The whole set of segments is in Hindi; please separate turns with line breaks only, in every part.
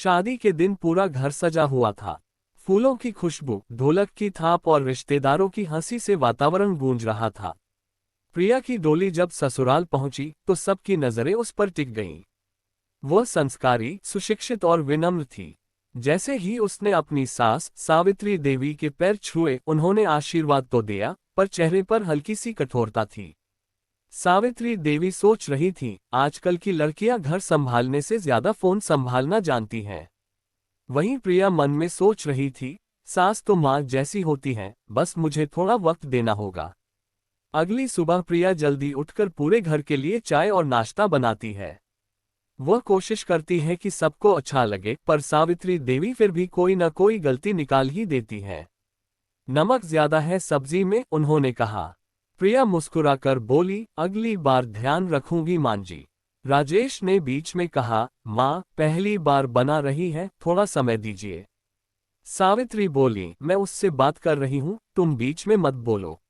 शादी के दिन पूरा घर सजा हुआ था। फूलों की खुशबू, ढोलक की थाप और रिश्तेदारों की हंसी से वातावरण गूंज रहा था। प्रिया की डोली जब ससुराल पहुंची तो सबकी नजरें उस पर टिक गईं। वह संस्कारी, सुशिक्षित और विनम्र थी। जैसे ही उसने अपनी सास सावित्री देवी के पैर छुए, उन्होंने आशीर्वाद तो दिया, पर चेहरे पर हल्की सी कठोरता थी। सावित्री देवी सोच रही थी, आजकल की लड़कियां घर संभालने से ज्यादा फोन संभालना जानती हैं। वहीं प्रिया मन में सोच रही थी, सास तो माँ जैसी होती हैं, बस मुझे थोड़ा वक्त देना होगा। अगली सुबह प्रिया जल्दी उठकर पूरे घर के लिए चाय और नाश्ता बनाती है। वह कोशिश करती है कि सबको अच्छा लगे, पर सावित्री देवी फिर भी कोई न कोई गलती निकाल ही देती है। नमक ज्यादा है सब्जी में, उन्होंने कहा। प्रिया मुस्कुराकर बोली, अगली बार ध्यान रखूंगी मां जी। राजेश ने बीच में कहा, माँ पहली बार बना रही है, थोड़ा समय दीजिए। सावित्री बोली, मैं उससे बात कर रही हूँ, तुम बीच में मत बोलो।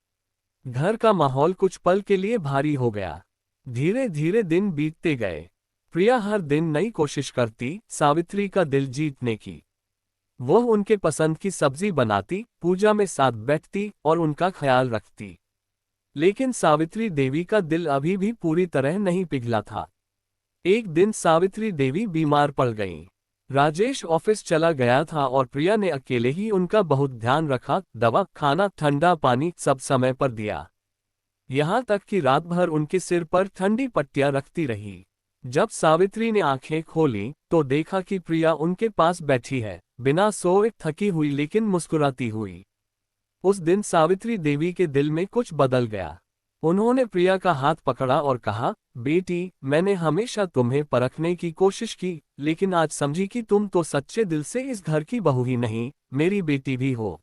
घर का माहौल कुछ पल के लिए भारी हो गया। धीरे धीरे दिन बीतते गए। प्रिया हर दिन नई कोशिश करती सावित्री का दिल जीतने की। वह उनके पसंद की सब्जी बनाती, पूजा में साथ बैठती और उनका ख्याल रखती। लेकिन सावित्री देवी का दिल अभी भी पूरी तरह नहीं पिघला था। एक दिन सावित्री देवी बीमार पड़ गईं। राजेश ऑफिस चला गया था और प्रिया ने अकेले ही उनका बहुत ध्यान रखा, दवा, खाना, ठंडा पानी सब समय पर दिया। यहाँ तक कि रात भर उनके सिर पर ठंडी पट्टियां रखती रही। जब सावित्री ने आंखें खोली तो देखा कि प्रिया उनके पास बैठी है, बिना सोए, थकी हुई लेकिन मुस्कुराती हुई। उस दिन सावित्री देवी के दिल में कुछ बदल गया। उन्होंने प्रिया का हाथ पकड़ा और कहा, बेटी, मैंने हमेशा तुम्हें परखने की कोशिश की, लेकिन आज समझी कि तुम तो सच्चे दिल से इस घर की बहू ही नहीं, मेरी बेटी भी हो।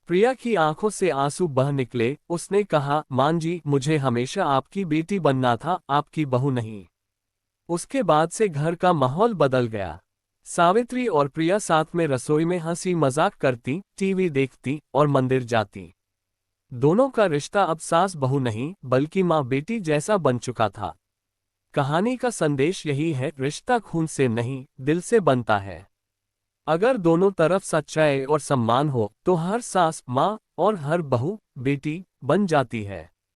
प्रिया की आंखों से आंसू बह निकले। उसने कहा, मां जी, मुझे हमेशा आपकी बेटी बनना था, आपकी बहू नहीं। उसके बाद से घर का माहौल बदल गया। सावित्री और प्रिया साथ में रसोई में हंसी मजाक करती, टीवी देखती और मंदिर जाती। दोनों का रिश्ता अब सास बहू नहीं, बल्कि माँ बेटी जैसा बन चुका था। कहानी का संदेश यही है, रिश्ता खून से नहीं, दिल से बनता है। अगर दोनों तरफ सच्चाई और सम्मान हो, तो हर सास माँ और हर बहू बेटी बन जाती है।